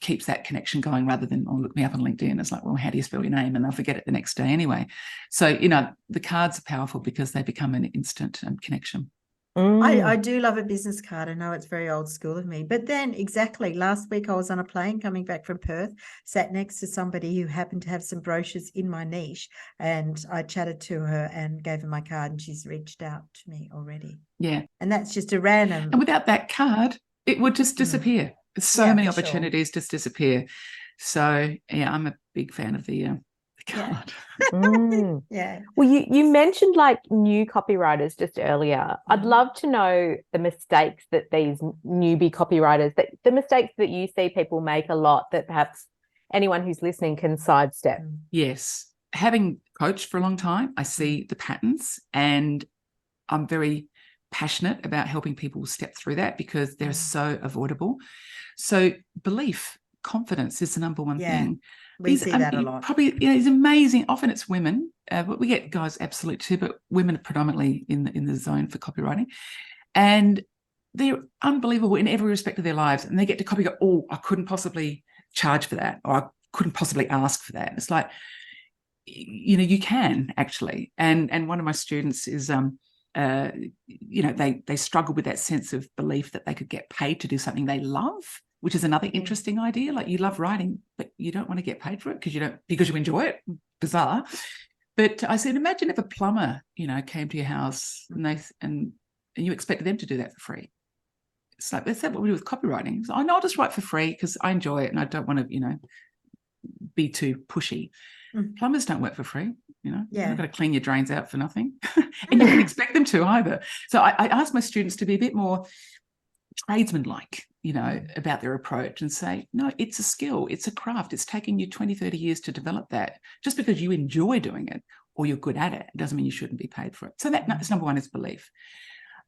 S3: keeps that connection going rather than, oh, look me up on LinkedIn. It's like, well, how do you spell your name? And they'll forget it the next day anyway. So, the cards are powerful because they become an instant connection.
S2: I do love a business card. I know it's very old school of me, but then exactly last week I was on a plane coming back from Perth, sat next to somebody who happened to have some brochures in my niche, and I chatted to her and gave her my card, and she's reached out to me already.
S3: Yeah.
S2: And that's just a random.
S3: And without that card, it would just disappear. So many opportunities just disappear. So I'm a big fan of the card.
S1: Well, you mentioned like new copywriters just earlier. I'd love to know the mistakes that these newbie copywriters, the mistakes that you see people make a lot, that perhaps anyone who's listening can sidestep.
S3: Yes. Having coached for a long time, I see the patterns, and I'm very passionate about helping people step through that because they're so avoidable. So belief, confidence is the number one thing.
S2: We see that a lot.
S3: Probably, it's amazing. Often it's women, but we get guys absolute too, but women are predominantly in the zone for copywriting. And they're unbelievable in every respect of their lives. And they get to copy, go, oh, I couldn't possibly charge for that, or I couldn't possibly ask for that. It's like, you can actually. And one of my students is, they struggle with that sense of belief that they could get paid to do something they love, which is another interesting idea. Like, you love writing, but you don't want to get paid for it because you enjoy it. Bizarre. But I said, imagine if a plumber, came to your house and you expected them to do that for free. It's like, that's what we do with copywriting. So, I'll just write for free because I enjoy it and I don't want to, be too pushy. Plumbers don't work for free. You're not going to clean your drains out for nothing. And you don't expect them to either. So I ask my students to be a bit more tradesman-like, about their approach, and say, no, it's a skill, it's a craft. It's taken you 20, 30 years to develop that. Just because you enjoy doing it or you're good at it doesn't mean you shouldn't be paid for it. So that's number one, is belief.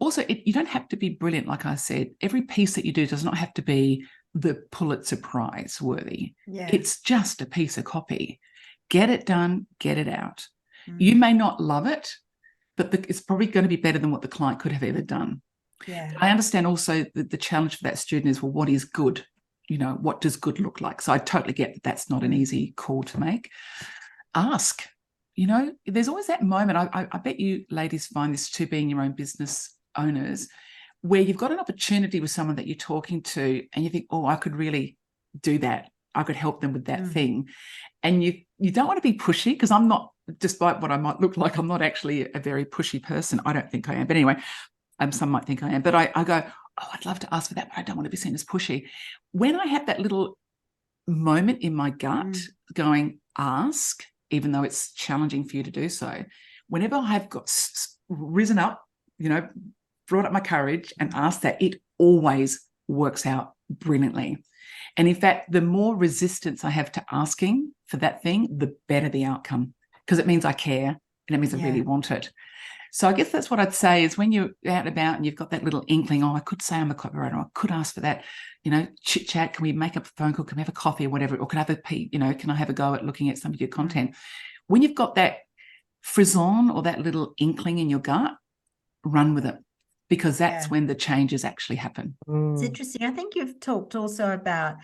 S3: Also, you don't have to be brilliant. Like I said, every piece that you do does not have to be the Pulitzer Prize worthy. It's just a piece of copy. Get it done, get it out. You may not love it, but it's probably going to be better than what the client could have ever done. I understand also that the challenge for that student is, well, what is good? What does good look like? So I totally get that that's not an easy call to make. Ask. There's always that moment. I bet you ladies find this too, being your own business owners, where you've got an opportunity with someone that you're talking to and you think, oh, I could really do that. I could help them with that thing. And you don't want to be pushy, because I'm not, despite what I might look like, I'm not actually a very pushy person. I don't think I am. But anyway, some might think I am. But I go, oh, I'd love to ask for that, but I don't want to be seen as pushy. When I have that little moment in my gut going, ask, even though it's challenging for you to do so, whenever I have got risen up, brought up my courage and asked that, it always works out brilliantly. And in fact, the more resistance I have to asking for that thing, the better the outcome, because it means I care and it means I really want it. So I guess that's what I'd say, is when you're out and about and you've got that little inkling, oh, I could say I'm a copywriter, I could ask for that, chit chat, can we make up a phone call, can we have a coffee or whatever, or can I have a go at looking at some of your content? When you've got that frisson or that little inkling in your gut, run with it, because that's when the changes actually happen.
S2: It's interesting. I think you've talked also about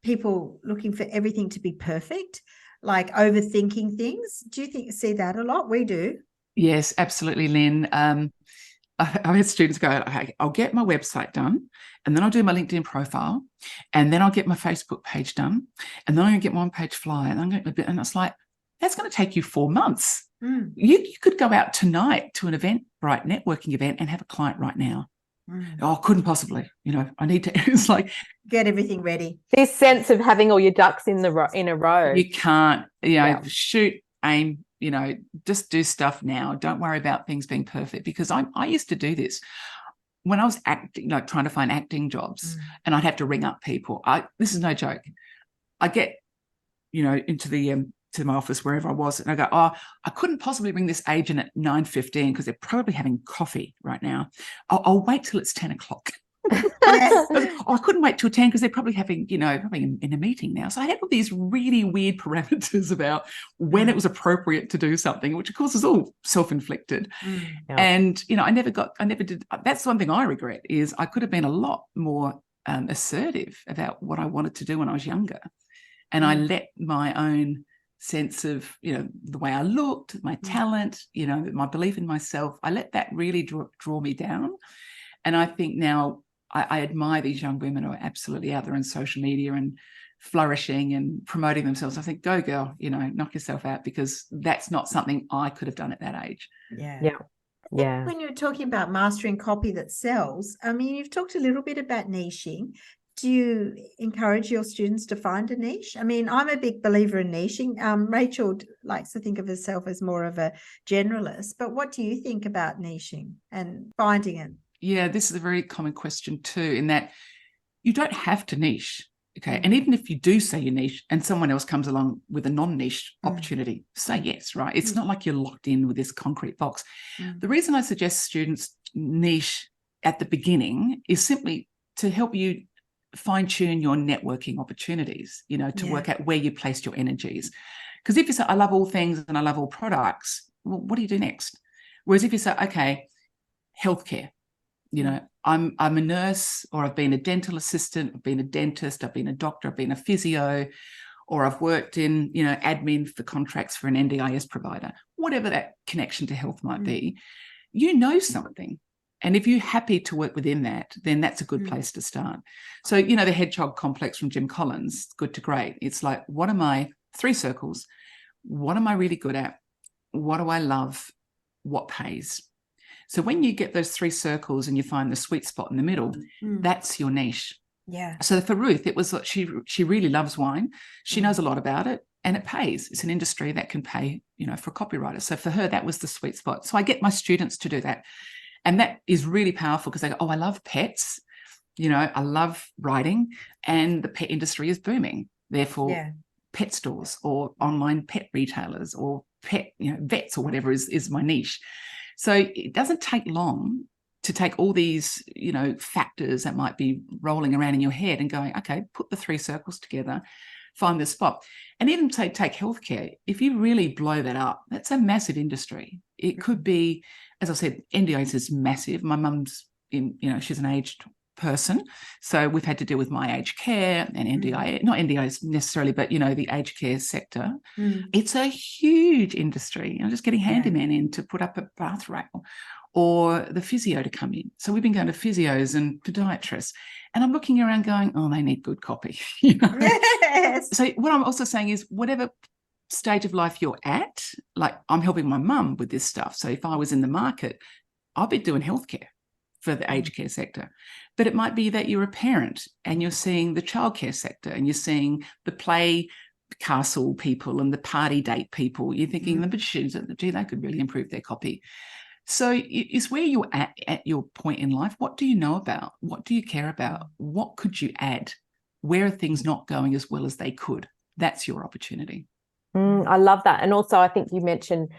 S2: people looking for everything to be perfect, like overthinking things. Do you see that a lot? We do.
S3: Yes, absolutely, Lynne. I've had students go, okay, I'll get my website done, and then I'll do my LinkedIn profile, and then I'll get my Facebook page done, and then I'm going to get my on-page flyer, and it's like, that's going to take you 4 months. You could go out tonight to an Eventbrite networking event and have a client right now. Oh, couldn't possibly. I need to. It's like,
S2: get everything ready.
S1: This sense of having all your ducks in a row.
S3: You can't. Shoot, aim. Just do stuff now. Don't worry about things being perfect, because I used to do this when I was acting, like trying to find acting jobs, and I'd have to ring up people. This is no joke. I get, into the to my office, wherever I was, and I go, oh, I couldn't possibly ring this agent at 9:15 because they're probably having coffee right now. I'll wait till it's 10 o'clock. I couldn't wait till 10 because they're probably having, probably in a meeting now. So I had all these really weird parameters about when it was appropriate to do something, which of course is all self-inflicted. And, I never did. That's one thing I regret, is I could have been a lot more assertive about what I wanted to do when I was younger. And I let my own sense of, the way I looked, my talent, my belief in myself, I let that really draw me down. And I think now I admire these young women who are absolutely out there on social media and flourishing and promoting themselves. I think, go girl, knock yourself out, because that's not something I could have done at that age.
S2: Yeah. When you're talking about mastering copy that sells, I mean, you've talked a little bit about niching. Do you encourage your students to find a niche? I mean, I'm a big believer in niching. Rachel likes to think of herself as more of a generalist, but what do you think about niching and finding it?
S3: Yeah, this is a very common question too, in that you don't have to niche. Okay. And even if you do say you niche and someone else comes along with a non-niche opportunity, say yes, right? It's not like you're locked in with this concrete box. The reason I suggest students niche at the beginning is simply to help you fine-tune your networking opportunities, to work out where you placed your energies. Because if you say, I love all things and I love all products, well, what do you do next? Whereas if you say, okay, healthcare, I'm a nurse, or I've been a dental assistant, I've been a dentist, I've been a doctor, I've been a physio, or I've worked in, admin for contracts for an NDIS provider, whatever that connection to health might be, something. And if you're happy to work within that, then that's a good place to start. So, the hedgehog complex from Jim Collins, good to great. It's like, what are my 3 circles? What am I really good at? What do I love? What pays? So when you get those 3 circles and you find the sweet spot in the middle, that's your niche.
S2: Yeah.
S3: So for Ruth, it was like she really loves wine. She knows a lot about it, and it pays. It's an industry that can pay, for copywriters. So for her, that was the sweet spot. So I get my students to do that. And that is really powerful, because they go, oh, I love pets. I love writing, and the pet industry is booming. Therefore, pet stores or online pet retailers or pet, vets or whatever is my niche. So it doesn't take long to take all these, factors that might be rolling around in your head and going, okay, put the 3 circles together, find the spot. And even say, take healthcare. If you really blow that up, that's a massive industry. It could be, as I said, NDIS is massive. My mum's she's an aged person. So we've had to deal with my aged care and NDIS, not NDIS necessarily, but, the aged care sector. It's a huge industry. Just getting handyman in to put up a bath rail, or the physio to come in. So we've been going to physios and podiatrists, and I'm looking around going, oh, they need good copy.
S2: Yes.
S3: So what I'm also saying is, whatever stage of life you're at, like I'm helping my mum with this stuff. So if I was in the market, I'll be doing healthcare for the aged care sector. But it might be that you're a parent and you're seeing the childcare sector, and you're seeing the play castle people and the party date people. You're thinking, gee, they could really improve their copy. So it's where you're at your point in life. What do you know about? What do you care about? What could you add? Where are things not going as well as they could? That's your opportunity.
S1: I love that. And also, I think you mentioned,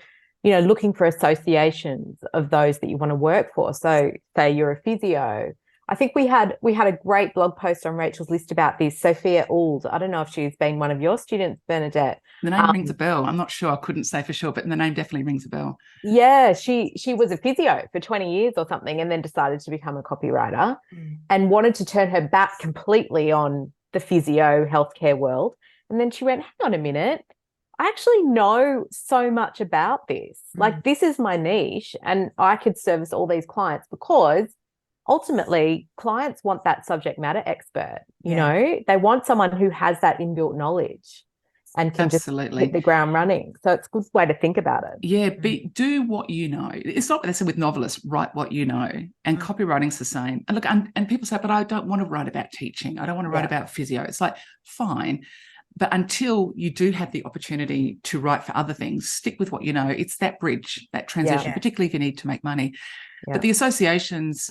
S1: looking for associations of those that you want to work for. So say you're a physio. I think we had a great blog post on Rachel's list about this. Sophia Auld. I don't know if she's been one of your students, Bernadette.
S3: The name rings a bell. I'm not sure. I couldn't say for sure, but the name definitely rings a bell.
S1: Yeah, she was a physio for 20 years or something, and then decided to become a copywriter and wanted to turn her back completely on the physio healthcare world. And then she went, hang on a minute, I actually know so much about this. Like,
S2: Mm.
S1: this is my niche, and I could service all these clients because ultimately clients want that subject matter expert. You
S2: Yeah.
S1: know, they want someone who has that inbuilt knowledge and can just hit
S3: Absolutely.
S1: the ground running. So it's a good way to think about it.
S3: Yeah, do what you know. It's not what they say with novelists, write what you know. And copywriting's the same. And look, and people say, but I don't want to write about teaching. I don't want to write about physio. It's like, fine. But until you do have the opportunity to write for other things, stick with what you know. It's that bridge, that transition, particularly if you need to make money.
S1: Yeah.
S3: But the associations,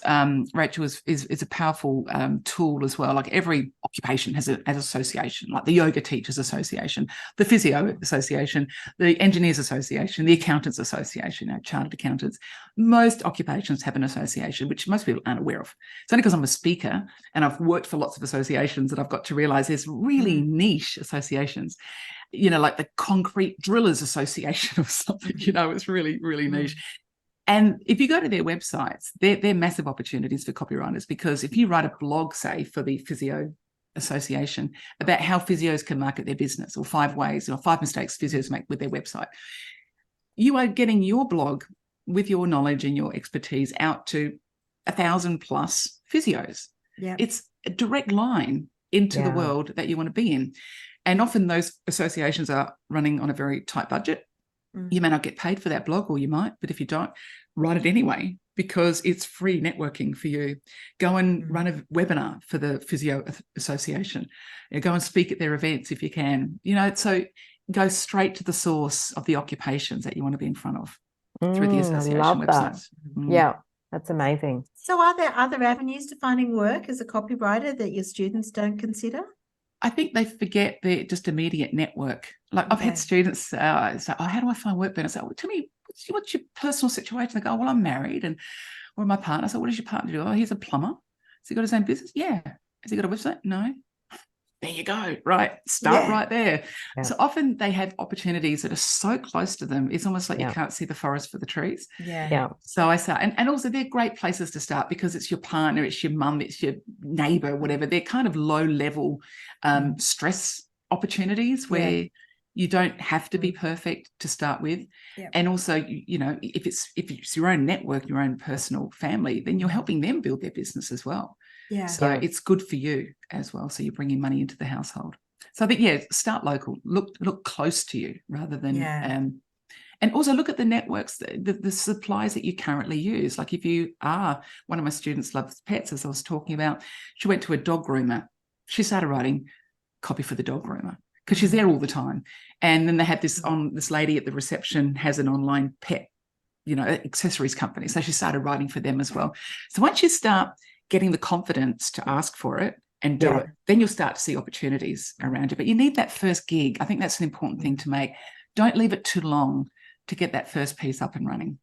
S3: Rachel, is a powerful tool as well. Like every occupation has an association, like the yoga teachers association, the physio association, the engineers association, the accountants association, chartered accountants. Most occupations have an association, which most people aren't aware of. It's only because I'm a speaker and I've worked for lots of associations that I've got to realize there's really niche associations. You know, like the Concrete Drillers Association or something, you know, it's really, really niche. And if you go to their websites, they're massive opportunities for copywriters, because if you write a blog, say, for the Physio Association about how physios can market their business, or 5 ways or 5 mistakes physios make with their website, you are getting your blog with your knowledge and your expertise out to 1,000+ physios.
S2: Yeah.
S3: It's a direct line into the world that you want to be in. And often those associations are running on a very tight budget. You may not get paid for that blog, or you might, but if you don't, write it anyway, because it's free networking for you. Go and run a webinar for the Physio Association. Go and speak at their events if you can. You know, so go straight to the source of the occupations that you want to be in front of through the association websites.
S1: Yeah, that's amazing.
S2: So are there other avenues to finding work as a copywriter that your students don't consider?
S3: I think they forget their just immediate network. Like I've had students say, oh, how do I find work? And I say, well, tell me, what's your personal situation? They go, oh, well, I'm married and or my partner. I said, what does your partner do? Oh, he's a plumber. Has he got his own business? Yeah. Has he got a website? No. There you go. Right. Start right there. Yeah. So often they have opportunities that are so close to them. It's almost like you can't see the forest for the trees.
S2: Yeah.
S3: So I say, and also they're great places to start, because it's your partner, it's your mum, it's your neighbor, whatever. They're kind of low level stress opportunities where you don't have to be perfect to start with. And also, you know, if it's your own network, your own personal family, then you're helping them build their business as well. So it's good for you as well. So you're bringing money into the household. So I think, start local, look close to you rather than, and also look at the networks, the supplies that you currently use. Like if you are, one of my students loves pets, as I was talking about, she went to a dog groomer. She started writing copy for the dog groomer because she's there all the time. And then they had this lady at the reception has an online pet, you know, accessories company. So she started writing for them as well. So once you start getting the confidence to ask for it and do it, then you'll start to see opportunities around you. But you need that first gig. I think that's an important thing to make. Don't leave it too long to get that first piece up and running.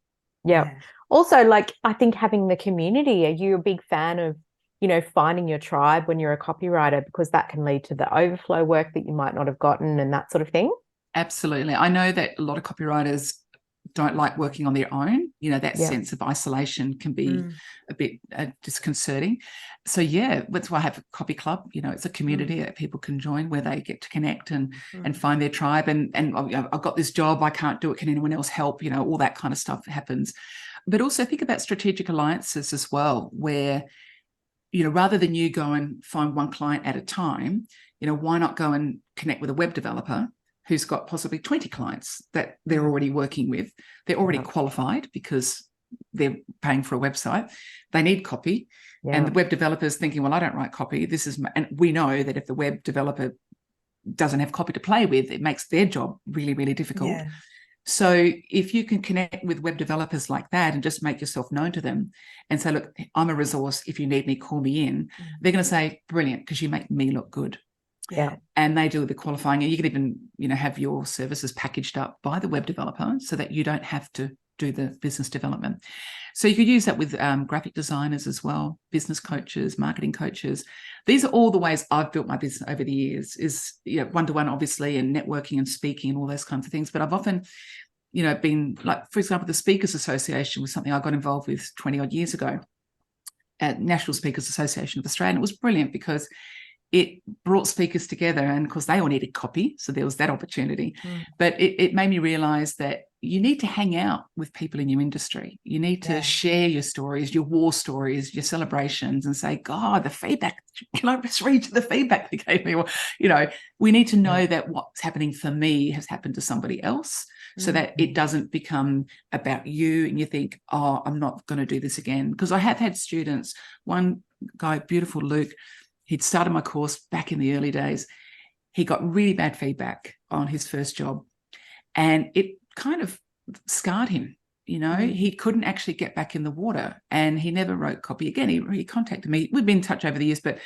S1: Also, like, I think having the community, are you a big fan of, you know, finding your tribe when you're a copywriter, because that can lead to the overflow work that you might not have gotten and that sort of thing? Absolutely.
S3: I know that a lot of copywriters don't like working on their own. You know, that sense of isolation can be a bit disconcerting. So that's why I have a copy club. You know, it's a community that people can join where they get to connect and find their tribe. And I've got this job, I can't do it. Can anyone else help? You know, all that kind of stuff happens. But also think about strategic alliances as well, where, you know, rather than you go and find one client at a time, you know, why not go and connect with a web developer who's got possibly 20 clients that they're already working with. They're already qualified because they're paying for a website. They need copy. And the web developer is thinking, well, I don't write copy. And we know that if the web developer doesn't have copy to play with, it makes their job really, really difficult. So if you can connect with web developers like that and just make yourself known to them and say, look, I'm a resource. If you need me, call me in. They're going to say, brilliant, because you make me look good. And they do the qualifying, and you can even, you know, have your services packaged up by the web developer so that you don't have to do the business development. So you could use that with graphic designers as well, business coaches, marketing coaches. These are all the ways I've built my business over the years, is, you know, one-to-one, obviously, and networking and speaking and all those kinds of things. But I've often, you know, been like, for example, the Speakers Association was something I got involved with 20 odd years ago at National Speakers Association of Australia. And it was brilliant because it brought speakers together, and of course they all needed copy, so there was that opportunity. But it made me realize that you need to hang out with people in your industry. You need to share your stories, your war stories, your celebrations, and say, God, the feedback, can I just read you the feedback they gave me? Or, we need to know that what's happening for me has happened to somebody else, so that it doesn't become about you and you think, oh, I'm not going to do this again. Because I have had students, one guy, beautiful Luke, he'd started my course back in the early days. He got really bad feedback on his first job, and it kind of scarred him. He couldn't actually get back in the water, and he never wrote copy again. He contacted me. We've been in touch over the years, but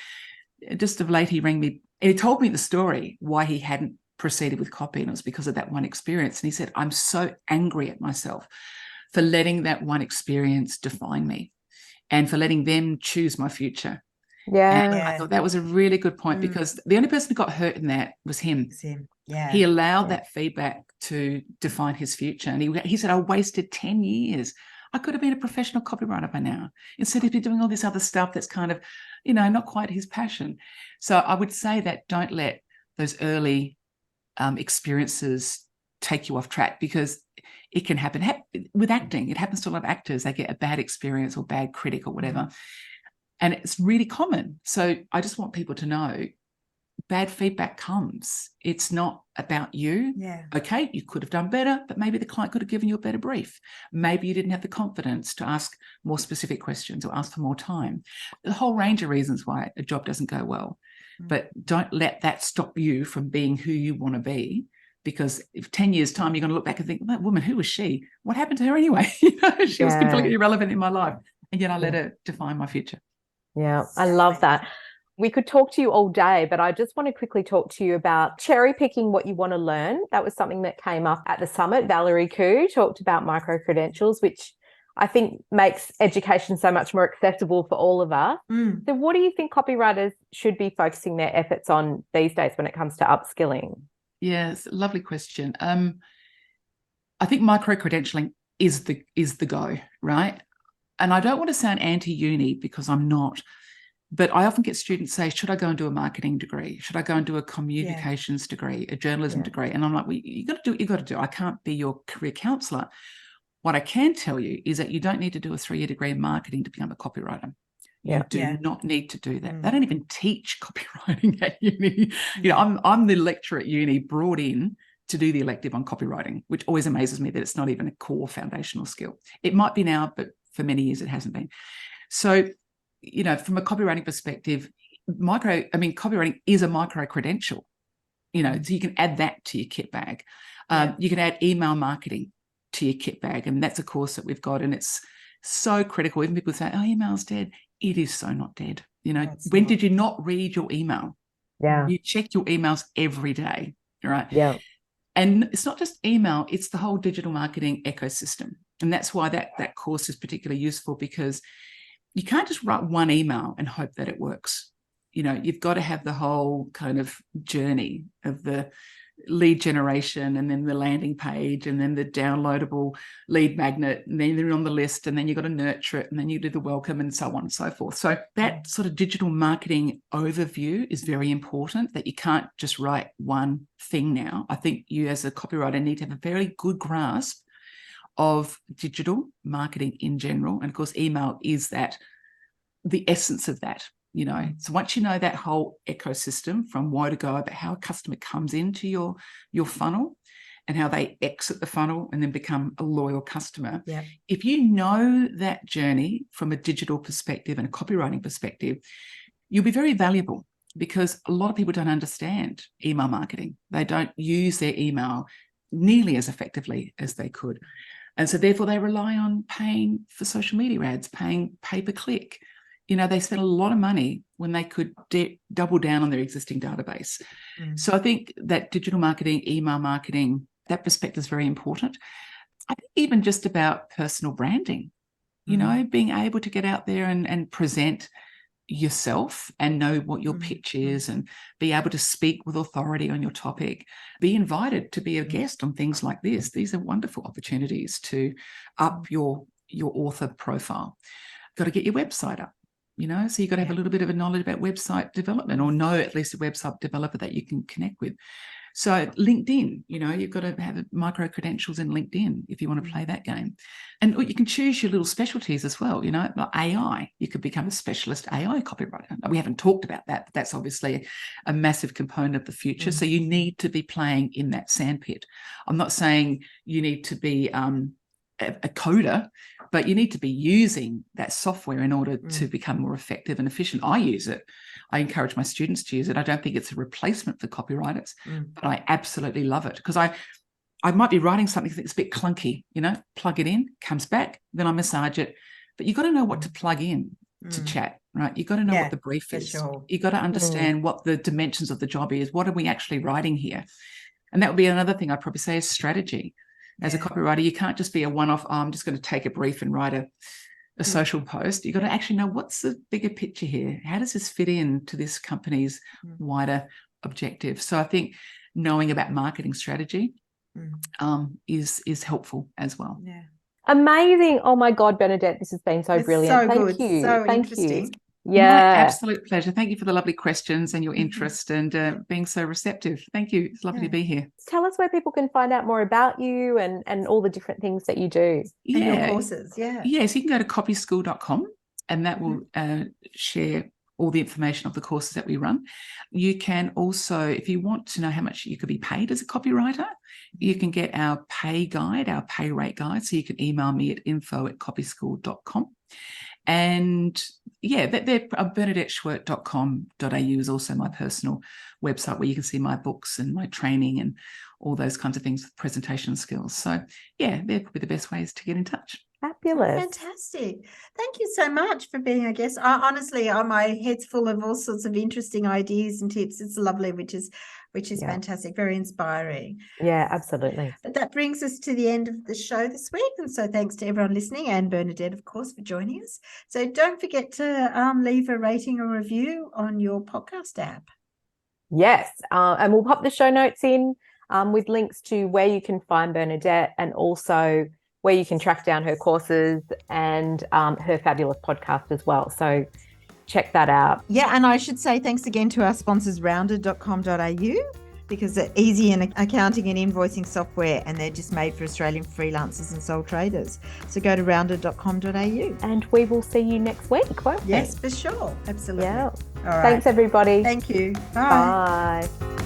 S3: just of late he rang me and he told me the story why he hadn't proceeded with copy, and it was because of that one experience. And he said, I'm so angry at myself for letting that one experience define me and for letting them choose my future. And I thought that was a really good point, because the only person who got hurt in that was him. He allowed that feedback to define his future. And he said, I wasted 10 years. I could have been a professional copywriter by now, instead of doing all this other stuff that's kind of, not quite his passion. So I would say that don't let those early experiences take you off track, because it can happen. With acting, it happens to a lot of actors. They get a bad experience or bad critic or whatever. And it's really common. So I just want people to know, bad feedback comes. It's not about you. Okay, you could have done better, but maybe the client could have given you a better brief. Maybe you didn't have the confidence to ask more specific questions or ask for more time. A whole range of reasons why a job doesn't go well. But don't let that stop you from being who you want to be, because if 10 years time, you're going to look back and think, that woman, who was she? What happened to her anyway? She was completely irrelevant in my life. And yet I let her define my future.
S1: Yeah, I love that. We could talk to you all day, but I just want to quickly talk to you about cherry picking what you want to learn. That was something that came up at the summit. Valerie Koo talked about micro-credentials, which I think makes education so much more accessible for all of us. So what do you think copywriters should be focusing their efforts on these days when it comes to upskilling?
S3: Yes, lovely question. I think micro-credentialing is the go, right? And I don't want to sound anti-uni, because I'm not, but I often get students say, should I go and do a marketing degree? Should I go and do a communications degree, a journalism degree? And I'm like, well, you got to do what you got to do. I can't be your career counsellor. What I can tell you is that you don't need to do a 3-year degree in marketing to become a copywriter. You do not need to do that. They don't even teach copywriting at uni. I'm the lecturer at uni brought in to do the elective on copywriting, which always amazes me that it's not even a core foundational skill. It might be now, but for many years it hasn't been. So, from a copywriting perspective, copywriting is a micro credential, so you can add that to your kit bag. You can add email marketing to your kit bag. And that's a course that we've got. And it's so critical. Even people say, oh, email's dead. It is so not dead. When did you not read your email? You check your emails every day, right? And it's not just email, it's the whole digital marketing ecosystem. And that's why that course is particularly useful, because you can't just write one email and hope that it works. You've got to have the whole kind of journey of the lead generation, and then the landing page, and then the downloadable lead magnet, and then they're on the list, and then you've got to nurture it, and then you do the welcome, and so on and so forth. So that sort of digital marketing overview is very important, that you can't just write one thing now. I think you as a copywriter need to have a very good grasp of digital marketing in general. And of course, email is the essence of that. So once you know that whole ecosystem from where to go, about how a customer comes into your funnel and how they exit the funnel and then become a loyal customer. If you know that journey from a digital perspective and a copywriting perspective, you'll be very valuable, because a lot of people don't understand email marketing. They don't use their email nearly as effectively as they could. And so therefore they rely on paying for social media ads, paying pay-per-click. They spend a lot of money when they could double down on their existing database. So I think that digital marketing, email marketing, that perspective is very important. I think even just about personal branding, being able to get out there and present yourself and know what your pitch is, and be able to speak with authority on your topic, be invited to be a guest on things like this. These are wonderful opportunities to up your author profile. Got to get your website up. So you've got to have a little bit of a knowledge about website development, or know at least a website developer that you can connect with. So LinkedIn, you've got to have micro credentials in LinkedIn if you want to play that game. And you can choose your little specialties as well, like AI. You could become a specialist AI copywriter. We haven't talked about that, but that's obviously a massive component of the future. So you need to be playing in that sandpit. I'm not saying you need to be a coder, but you need to be using that software in order to become more effective and efficient. I use it. I encourage my students to use it. I don't think it's a replacement for copywriters, but I absolutely love it, because I might be writing something that's a bit clunky, plug it in, comes back, then I massage it. But you've got to know what to plug in to chat, right? You've got to know what the brief is.
S2: Sure.
S3: You've got to understand what the dimensions of the job is. What are we actually writing here? And that would be another thing I'd probably say is strategy. As a copywriter, you can't just be a one-off, I'm just going to take a brief and write a social post. You've got to actually know, what's the bigger picture here? How does this fit in to this company's wider objective? So I think knowing about marketing strategy is helpful as well.
S2: Yeah.
S1: Amazing. Oh my God, Bernadette, this has been so brilliant.
S2: So
S1: Thank
S2: good.
S1: you.
S2: So
S1: Thank
S2: interesting.
S1: you.
S3: My absolute pleasure. Thank you for the lovely questions and your interest and being so receptive. Thank you. It's lovely to be here.
S1: Tell us where people can find out more about you and all the different things that you do.
S2: And your courses.
S3: Yes, you can go to copyschool.com, and that will share all the information of the courses that we run. You can also, if you want to know how much you could be paid as a copywriter, you can get our pay guide, our pay rate guide. So you can email me at info@copyschool.com. And BernadetteSchwerdt.com.au is also my personal website, where you can see my books and my training and all those kinds of things with presentation skills. So they're probably the best ways to get in touch.
S1: Fabulous.
S2: Fantastic. Thank you so much for being a guest. Honestly, my head's full of all sorts of interesting ideas and tips. It's lovely, which is fantastic, very inspiring.
S1: Yeah, absolutely.
S2: But that brings us to the end of the show this week. And so thanks to everyone listening, and Bernadette, of course, for joining us. So don't forget to leave a rating or review on your podcast app.
S1: Yes. And we'll pop the show notes in with links to where you can find Bernadette, and also where you can track down her courses and her fabulous podcast as well. So check that out.
S2: Yeah, and I should say thanks again to our sponsors, rounded.com.au, because they're easy in accounting and invoicing software, and they're just made for Australian freelancers and sole traders. So go to rounded.com.au.
S1: And we will see you next week, won't we?
S2: Yes, for sure. Absolutely.
S1: Yeah.
S2: All right.
S1: Thanks, everybody.
S2: Thank you. Bye.
S1: Bye.